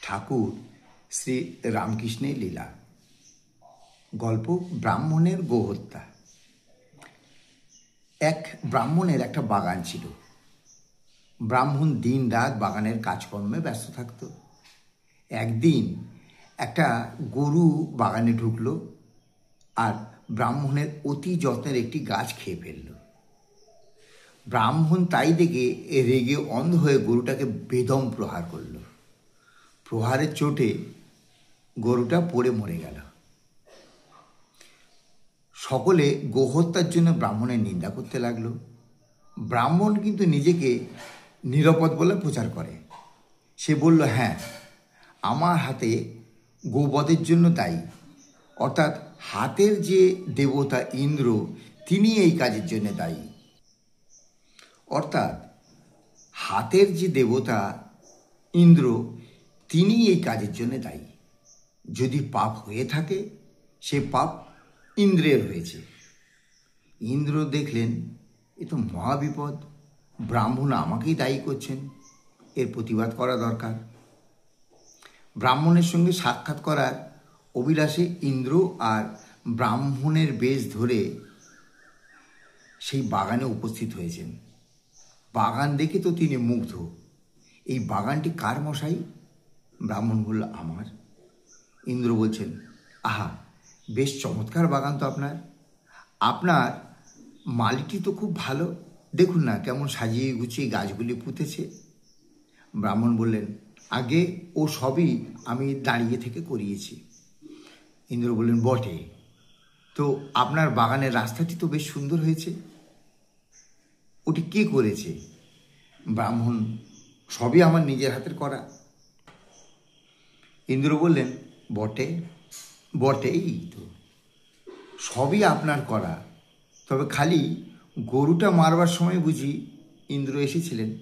ঠাকুর শ্রী রামকৃষ্ণের লীলা। গল্প ব্রাহ্মণের গোহত্যা। এক ব্রাহ্মণের একটা বাগান ছিল। ব্রাহ্মণ দিন রাত বাগানের কাজকর্মে ব্যস্ত থাকত। একদিন একটা গরু বাগানে ঢুকলো আর ব্রাহ্মণের অতি যত্নের একটি গাছ খেয়ে ফেলল। ব্রাহ্মণ তাই দেখে রেগে অন্ধ হয়ে গরুটাকে বেদম প্রহার করল। প্রহারের চোটে গরুটা পড়ে মরে গেল। সকলে গোহত্যার জন্য ব্রাহ্মণের নিন্দা করতে লাগলো। ব্রাহ্মণ কিন্তু নিজেকে নিরাপদ বলে প্রচার করে। সে বলল, হ্যাঁ, আমার হাতে গোবধের জন্য দায়ী, অর্থাৎ হাতের যে দেবতা ইন্দ্র তিনি এই কাজের জন্য দায়ী। অর্থাৎ হাতের যে দেবতা ইন্দ্র তিনি এই কাজের জন্য দায়ী। যদি পাপ হয়ে থাকে সে পাপ ইন্দ্রের হয়েছে। ইন্দ্র দেখলেন এ তো মহাবিপদ, ব্রাহ্মণ আমাকেই দায়ী করছেন, এর প্রতিবাদ করা দরকার। ব্রাহ্মণের সঙ্গে সাক্ষাৎ করার অভিলাষে ইন্দ্র আর ব্রাহ্মণের বেশ ধরে সেই বাগানে উপস্থিত হয়েছেন। বাগান দেখে তো তিনি মুগ্ধ। এই বাগানটি কার মশাই? ব্রাহ্মণ বলল, আমার। ইন্দ্র বলছেন, আহা, বেশ চমৎকার বাগান তো আপনার। আপনার মালিকটি তো খুব ভালো, দেখুন না কেমন সাজিয়ে গুছিয়ে গাছগুলি পুঁতেছে। ব্রাহ্মণ বললেন, আগে ও সবই আমি দাঁড়িয়ে থেকে করিয়েছি। ইন্দ্র বললেন, বটে, তো আপনার বাগানের রাস্তাটি তো বেশ সুন্দর হয়েছে, ওটি কে করেছে? ব্রাহ্মণ, সবই আমার নিজের হাতের করা। ইন্দ্র বললেন, বটে, বটেই তো, সবই আপনার করা, তবে খালি গরুটা মারবার সময় বুঝি ইন্দ্র এসেছিলেন?